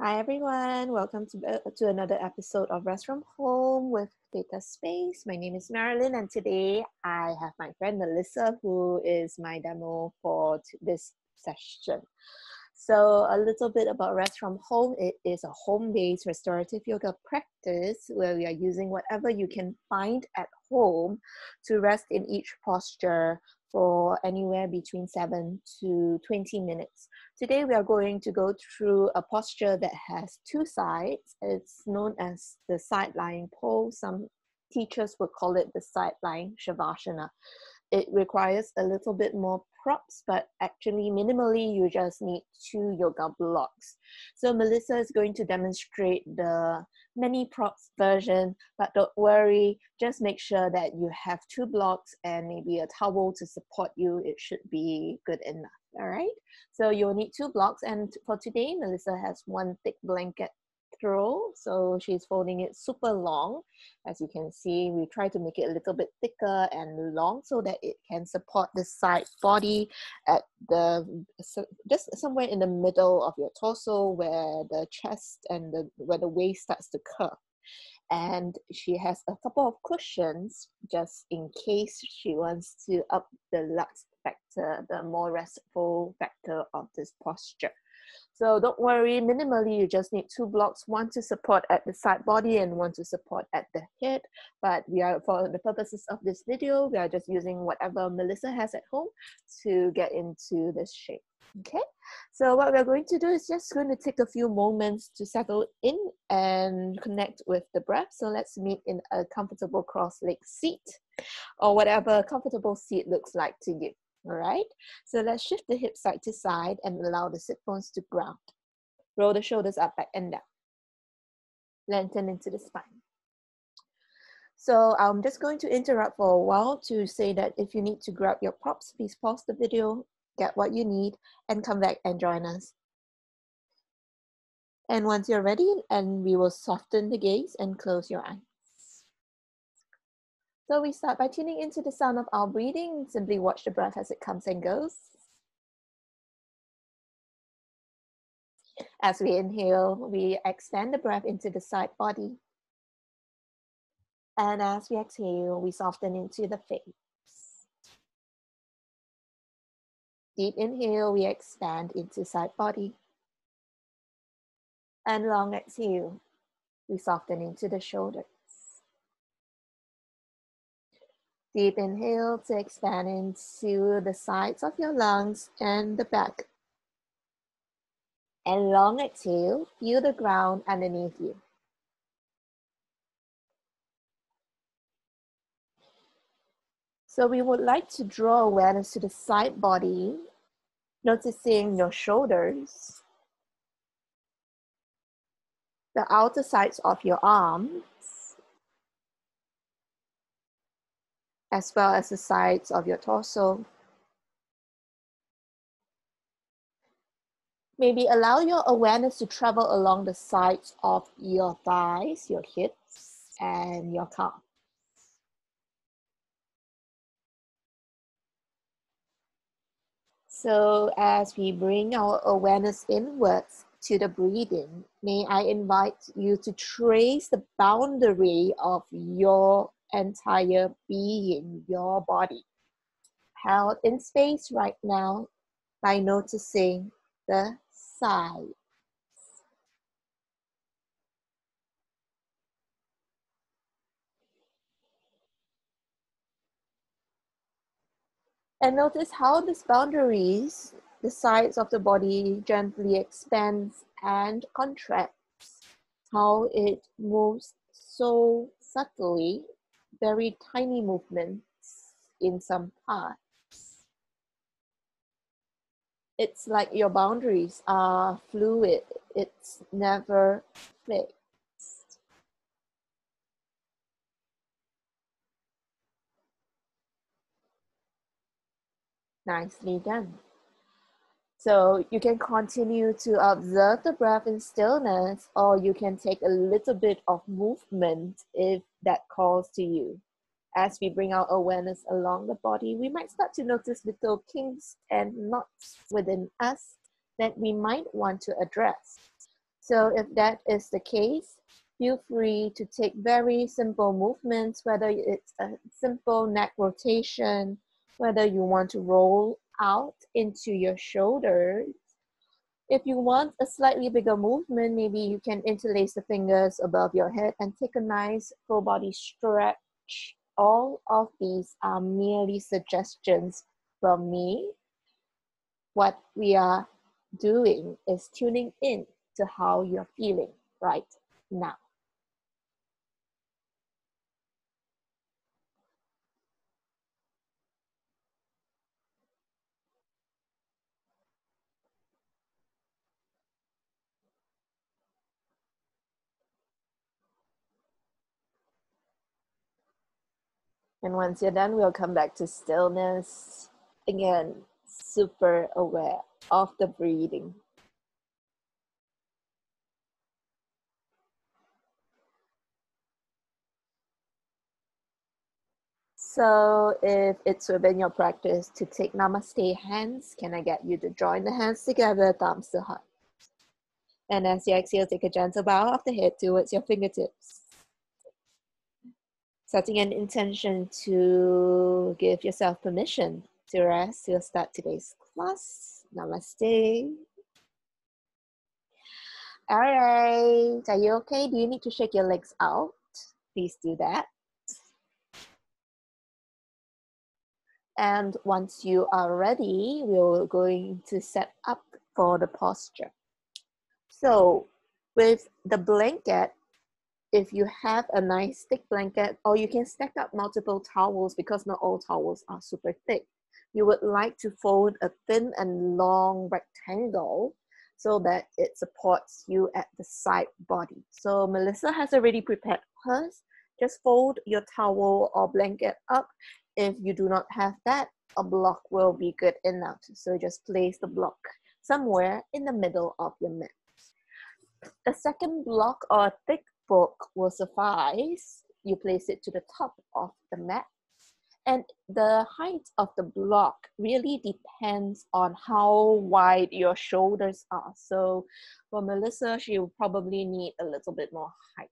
Hi everyone, welcome to another episode of Rest from Home with Theta Space. My name is Marilyn and today I have my friend Melissa who is my demo for this session. So a little bit about Rest from Home. It is a home-based restorative yoga practice where we are using whatever you can find at home to rest in each posture for anywhere between 7 to 20 minutes. Today we are going to go through a posture that has two sides. It's known as the side lying pose. Some teachers would call it the side lying Savasana. It requires a little bit more props, but actually minimally you just need 2 yoga blocks. So Melissa is going to demonstrate the many props version, but don't worry, just make sure that you have 2 blocks and maybe a towel to support you. It should be good enough. All right, so you'll need 2 blocks, and for today Melissa has 1 thick blanket throw, so she's folding it super long. As you can see, we try to make it a little bit thicker and long so that it can support the side body at just somewhere in the middle of your torso where the chest and where the waist starts to curve. And she has a couple of cushions just in case she wants to up the lux factor, the more restful factor of this posture. So don't worry, minimally you just need 2 blocks, 1 to support at the side body and 1 to support at the head. But for the purposes of this video, we are just using whatever Melissa has at home to get into this shape. Okay, so what we're going to do is just going to take a few moments to settle in and connect with the breath. So let's meet in a comfortable cross-legged seat or whatever a comfortable seat looks like to you. All right, so let's shift the hips side to side and allow the sit bones to ground. Roll the shoulders up, back and down. Lengthen into the spine. So I'm just going to interrupt for a while to say that if you need to grab your props, please pause the video, get what you need, and come back and join us. And once you're ready, and we will soften the gaze and close your eyes. So we start by tuning into the sound of our breathing. Simply watch the breath as it comes and goes. As we inhale, we expand the breath into the side body. And as we exhale, we soften into the face. Deep inhale, we expand into side body. And long exhale, we soften into the shoulders. Deep inhale to expand into the sides of your lungs and the back. And long exhale, feel the ground underneath you. So we would like to draw awareness to the side body, noticing your shoulders, the outer sides of your arms, as well as the sides of your torso. Maybe allow your awareness to travel along the sides of your thighs, your hips, and your calves. So as we bring our awareness inwards to the breathing, may I invite you to trace the boundary of your entire being, your body, held in space right now by noticing the sides. And notice how these boundaries, the sides of the body, gently expands and contracts, how it moves so subtly, very tiny movements in some parts. It's like your boundaries are fluid, it's never fixed. Nicely done. So you can continue to observe the breath in stillness, or you can take a little bit of movement if that calls to you. As we bring our awareness along the body, we might start to notice little kinks and knots within us that we might want to address. So if that is the case, feel free to take very simple movements, whether it's a simple neck rotation, whether you want to roll out into your shoulders. If you want a slightly bigger movement, maybe you can interlace the fingers above your head and take a nice full body stretch. All of these are merely suggestions from me. What we are doing is tuning in to how you're feeling right now. And once you're done, we'll come back to stillness. Again, super aware of the breathing. So if it's within your practice to take namaste hands, can I get you to join the hands together, thumbs to heart? And as you exhale, take a gentle bow of the head towards your fingertips. Setting an intention to give yourself permission to rest. We'll start today's class. Namaste. All right. Are you okay? Do you need to shake your legs out? Please do that. And once you are ready, we're going to set up for the posture. So with the blanket, if you have a nice thick blanket, or you can stack up multiple towels because not all towels are super thick. You would like to fold a thin and long rectangle so that it supports you at the side body. So Melissa has already prepared hers. Just fold your towel or blanket up. If you do not have that, a block will be good enough. So just place the block somewhere in the middle of your mat. A second block or thick book will suffice. You place it to the top of the mat. And the height of the block really depends on how wide your shoulders are. So for Melissa, she will probably need a little bit more height.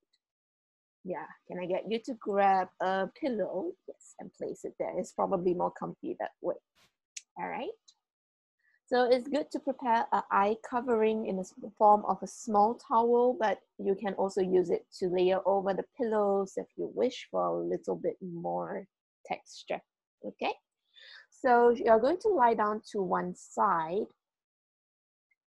Yeah, can I get you to grab a pillow? Yes, and place it there. It's probably more comfy that way. All right. So it's good to prepare an eye covering in the form of a small towel, but you can also use it to layer over the pillows if you wish for a little bit more texture, okay? So you're going to lie down to one side.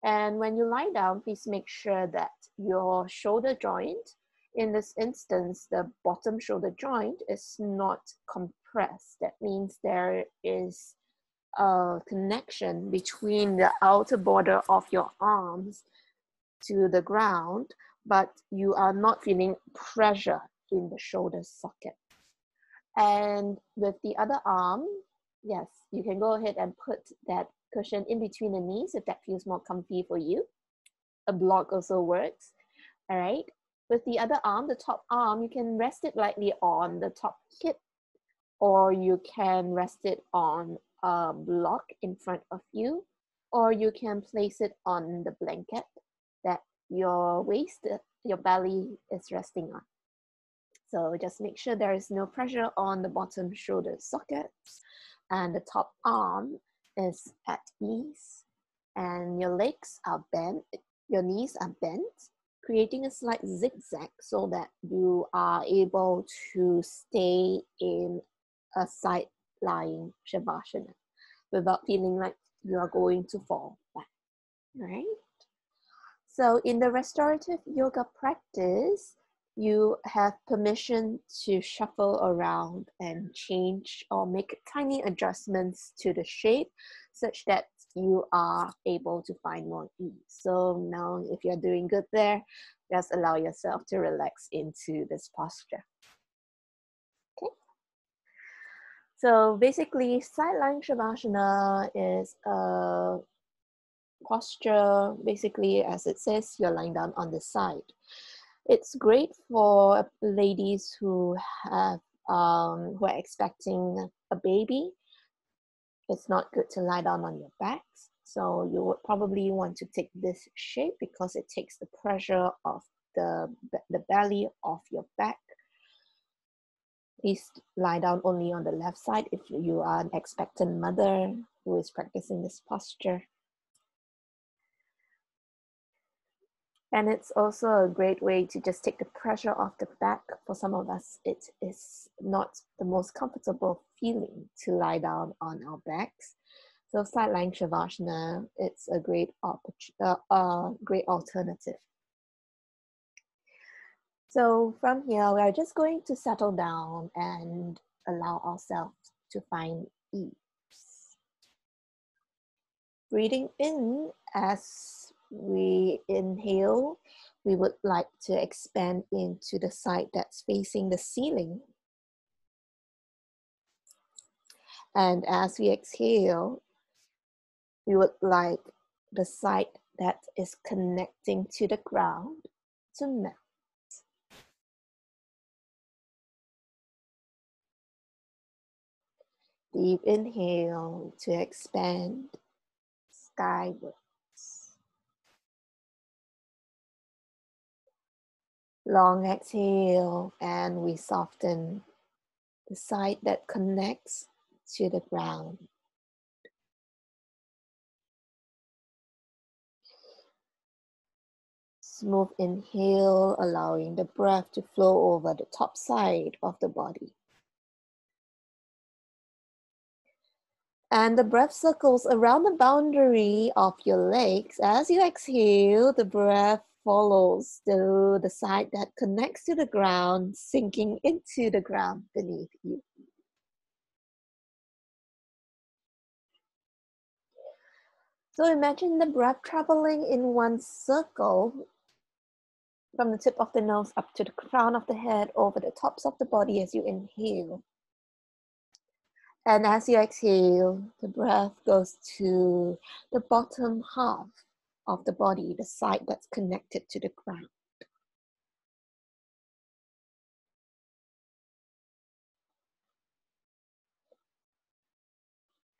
And when you lie down, please make sure that your shoulder joint, in this instance, the bottom shoulder joint is not compressed. That means there is a connection between the outer border of your arms to the ground, but you are not feeling pressure in the shoulder socket. And with the other arm, yes, you can go ahead and put that cushion in between the knees if that feels more comfy for you. A block also works. All right. With the other arm, the top arm, you can rest it lightly on the top hip, or you can rest it on a block in front of you, or you can place it on the blanket that your waist, your belly is resting on. So just make sure there is no pressure on the bottom shoulder sockets, and the top arm is at ease, and your legs are bent, your knees are bent, creating a slight zigzag so that you are able to stay in a side lying Savasana without feeling like you are going to fall back, right? So in the restorative yoga practice, you have permission to shuffle around and change or make tiny adjustments to the shape such that you are able to find more ease. So now if you're doing good there, just allow yourself to relax into this posture. Okay. So basically, side lying Savasana is a posture, basically, as it says, you're lying down on the side. It's great for ladies who have who are expecting a baby. It's not good to lie down on your backs. So you would probably want to take this shape because it takes the pressure of the belly off your back. Please lie down only on the left side if you are an expectant mother who is practicing this posture. And it's also a great way to just take the pressure off the back. For some of us, it is not the most comfortable feeling to lie down on our backs. So side lying Savasana, it's a great alternative. So from here, we are just going to settle down and allow ourselves to find ease. Breathing in, as we inhale, we would like to expand into the side that's facing the ceiling. And as we exhale, we would like the side that is connecting to the ground to melt. Deep inhale to expand skywards. Long exhale, and we soften the side that connects to the ground. Smooth inhale, allowing the breath to flow over the top side of the body. And the breath circles around the boundary of your legs. As you exhale, the breath follows the side that connects to the ground, sinking into the ground beneath you. So imagine the breath traveling in one circle from the tip of the nose up to the crown of the head, over the tops of the body as you inhale. And as you exhale, the breath goes to the bottom half of the body, the side that's connected to the ground.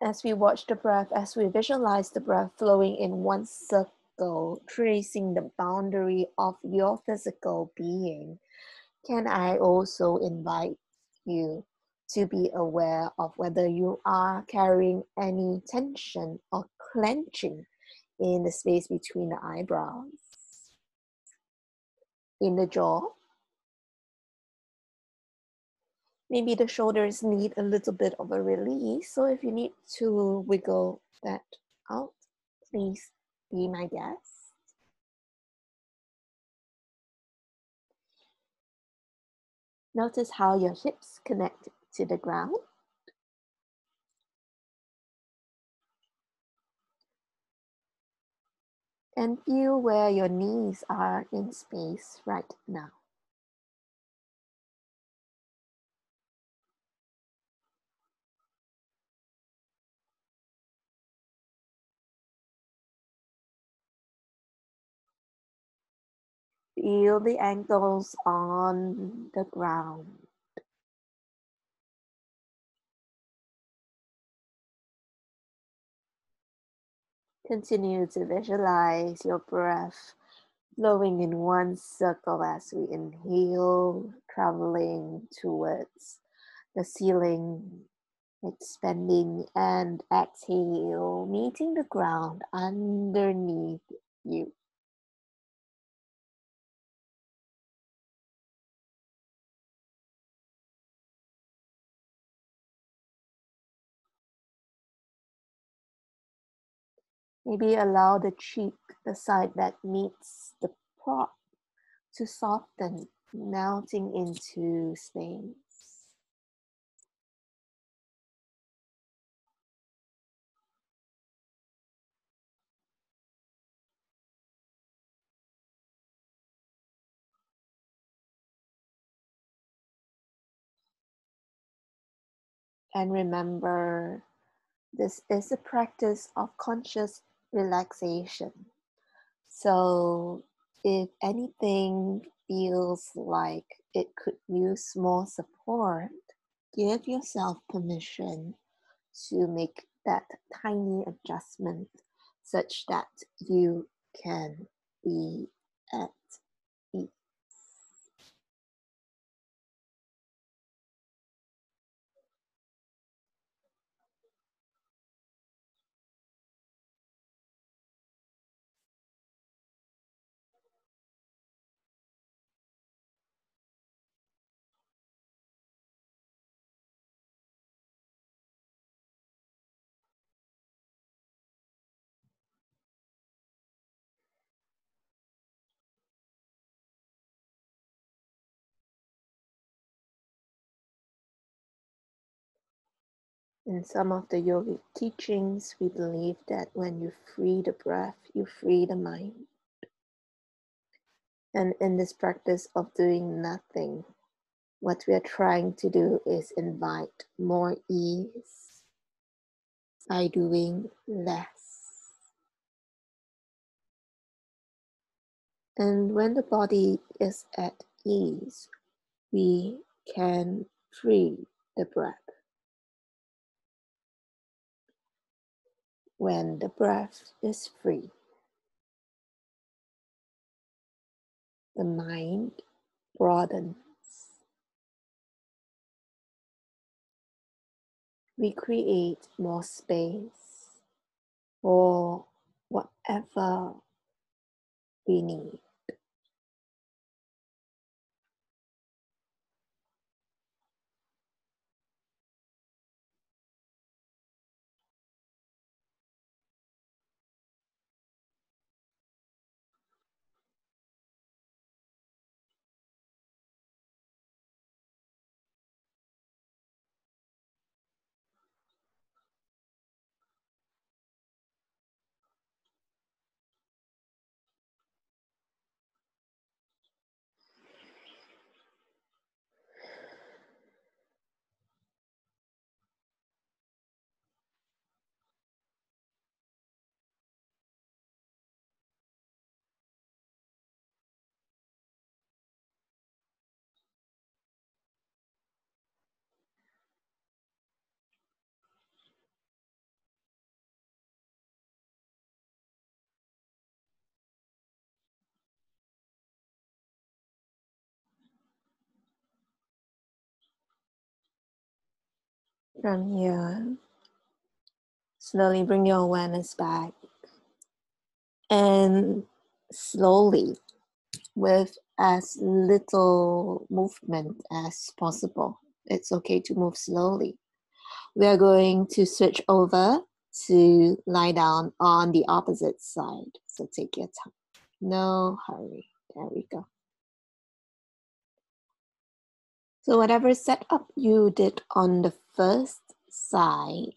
As we watch the breath, as we visualize the breath flowing in one circle, tracing the boundary of your physical being, can I also invite you to be aware of whether you are carrying any tension or clenching in the space between the eyebrows, in the jaw. Maybe the shoulders need a little bit of a release. So if you need to wiggle that out, please be my guest. Notice how your hips connect to the ground. And feel where your knees are in space right now. Feel the ankles on the ground. Continue to visualize your breath flowing in one circle as we inhale, traveling towards the ceiling, expanding, and exhale, meeting the ground underneath you. Maybe allow the cheek, the side that meets the prop, to soften, melting into space. And remember, this is a practice of conscious relaxation. So if anything feels like it could use more support, give yourself permission to make that tiny adjustment such that you can be at ease. In some of the yogic teachings, we believe that when you free the breath, you free the mind. And in this practice of doing nothing, what we are trying to do is invite more ease by doing less. And when the body is at ease, we can free the breath. When the breath is free, the mind broadens. We create more space for whatever we need. From here, slowly bring your awareness back and slowly, with as little movement as possible. It's okay to move slowly. We are going to switch over to lie down on the opposite side. So take your time. No hurry. There we go. So whatever setup you did on the first side,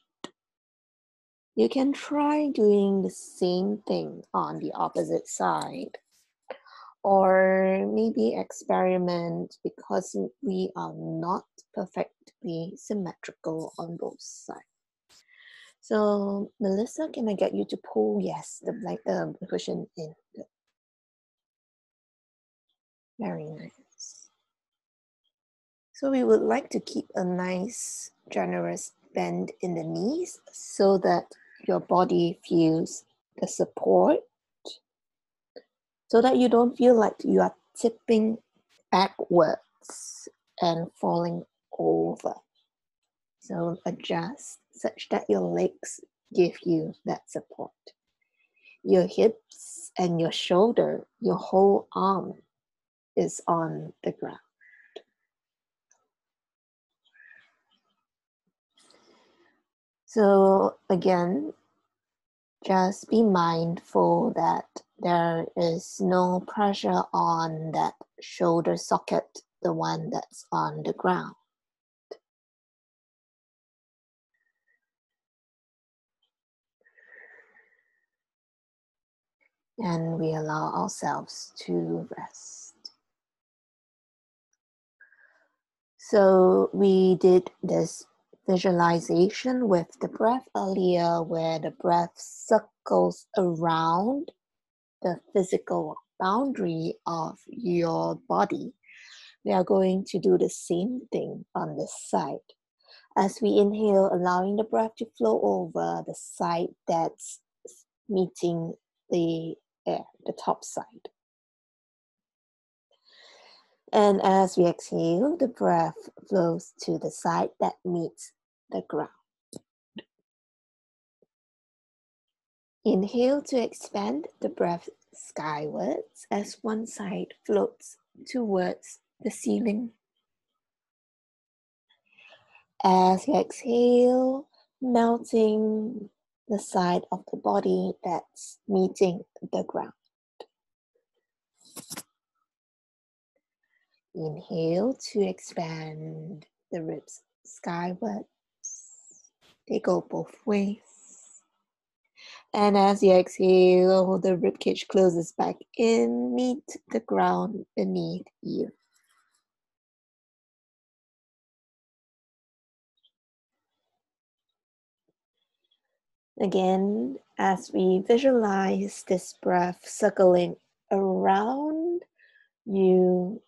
you can try doing the same thing on the opposite side. Or maybe experiment, because we are not perfectly symmetrical on both sides. So Melissa, can I get you to pull, yes, the cushion in? Good. Very nice. So we would like to keep a nice generous bend in the knees so that your body feels the support, so that you don't feel like you are tipping backwards and falling over. So adjust such that your legs give you that support. Your hips and your shoulder, your whole arm is on the ground. So again, just be mindful that there is no pressure on that shoulder socket, the one that's on the ground. And we allow ourselves to rest. So we did this visualization with the breath earlier, where the breath circles around the physical boundary of your body. We are going to do the same thing on this side. As we inhale, allowing the breath to flow over the side that's meeting the air, the top side. And as we exhale, the breath flows to the side that meets the ground. Inhale to expand the breath skywards as one side floats towards the ceiling. As you exhale, melting the side of the body that's meeting the ground. Inhale to expand the ribs skywards. They go both ways. And as you exhale, the ribcage closes back in, meet the ground beneath you. Again, as we visualize this breath circling around you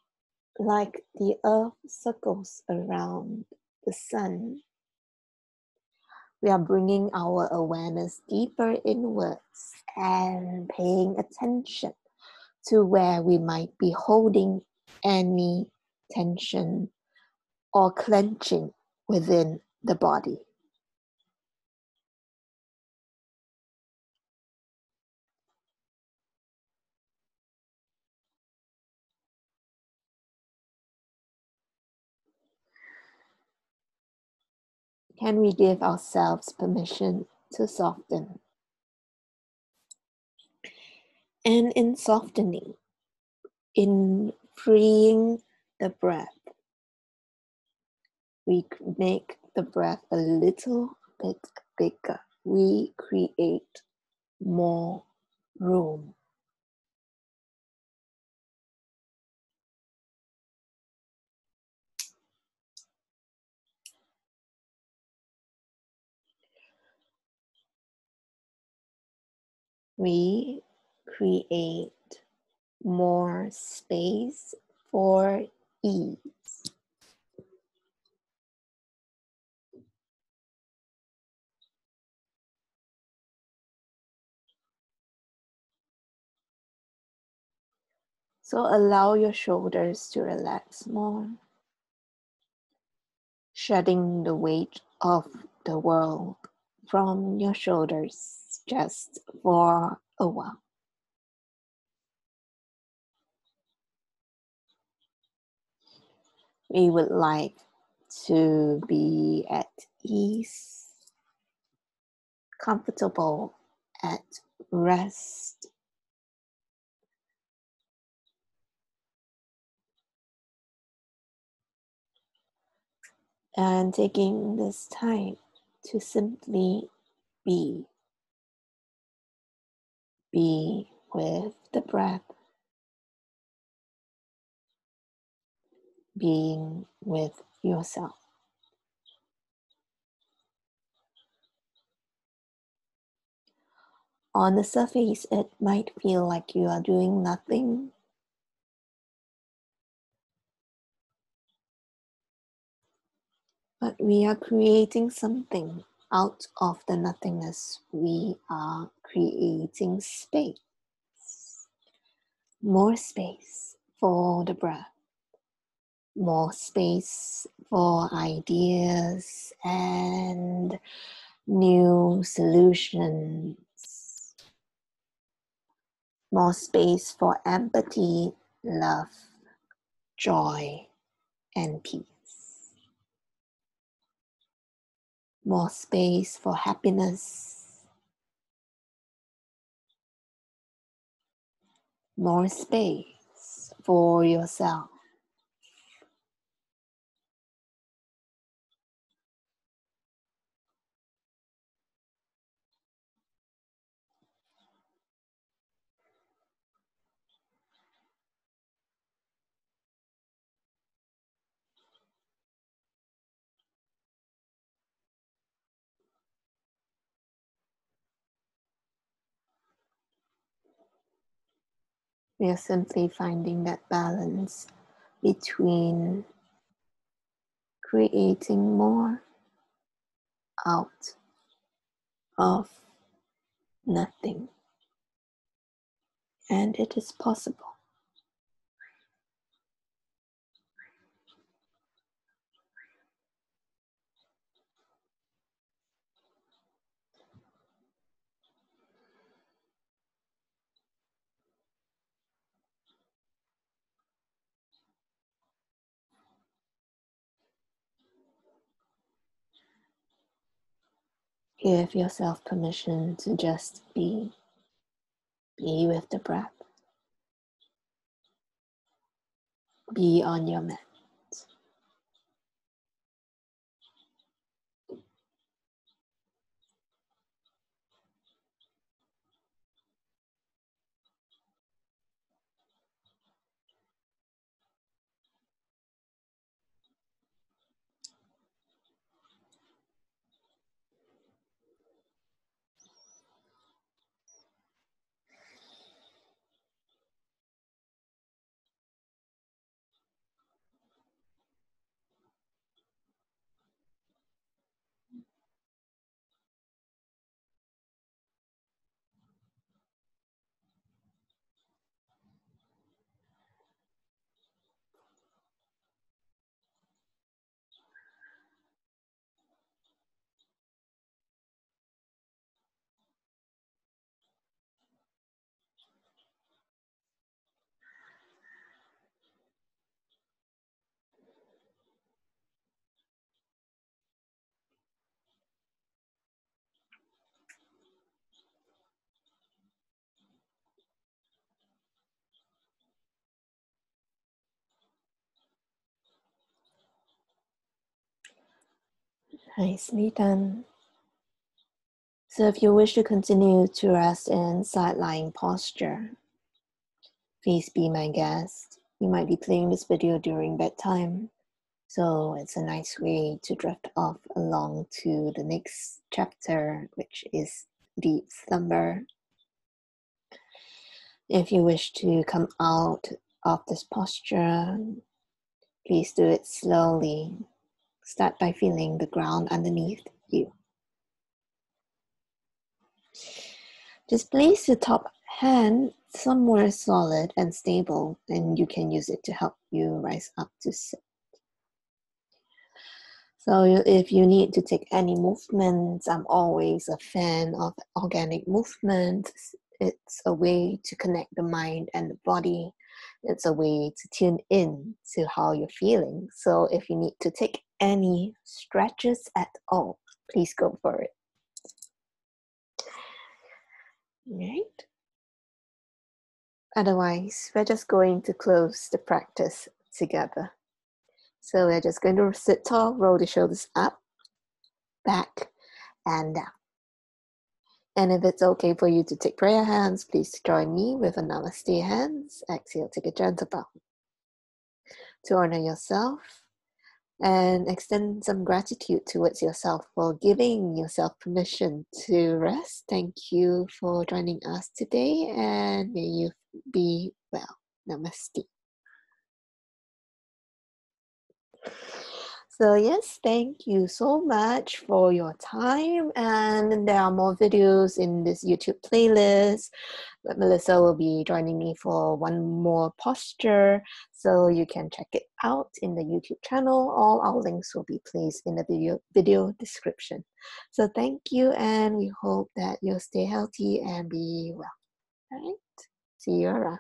like the earth circles around the sun, we are bringing our awareness deeper inwards and paying attention to where we might be holding any tension or clenching within the body. Can we give ourselves permission to soften? And in softening, in freeing the breath, we make the breath a little bit bigger. We create more room. We create more space for ease. So allow your shoulders to relax more, shedding the weight of the world from your shoulders just for a while. We would like to be at ease, comfortable, at rest. And taking this time to simply be with the breath, being with yourself. On the surface, it might feel like you are doing nothing, but we are creating something out of the nothingness. We are creating space, more space for the breath, more space for ideas and new solutions, more space for empathy, love, joy, and peace. More space for happiness, more space for yourself. We are simply finding that balance between creating more out of nothing. And it is possible. Give yourself permission to just be with the breath, be on your mat. Nicely done. So if you wish to continue to rest in side-lying posture, please be my guest. We might be playing this video during bedtime, so it's a nice way to drift off along to the next chapter, which is deep slumber. If you wish to come out of this posture, please do it slowly. Start by feeling the ground underneath you. Just place your top hand somewhere solid and stable, and you can use it to help you rise up to sit. So if you need to take any movements, I'm always a fan of organic movement. It's a way to connect the mind and the body. It's a way to tune in to how you're feeling. So if you need to take any stretches at all, please go for it. Right? Otherwise, we're just going to close the practice together. So we're just going to sit tall, roll the shoulders up, back, and down. And if it's okay for you to take prayer hands, please join me with a namaste hands. Exhale, take a gentle bow. To honor yourself and extend some gratitude towards yourself for giving yourself permission to rest. Thank you for joining us today, and may you be well. Namaste. So yes, thank you so much for your time, and there are more videos in this YouTube playlist, but Melissa will be joining me for one more posture, so you can check it out in the YouTube channel. All our links will be placed in the video description. So thank you, and we hope that you'll stay healthy and be well. All right, see you around.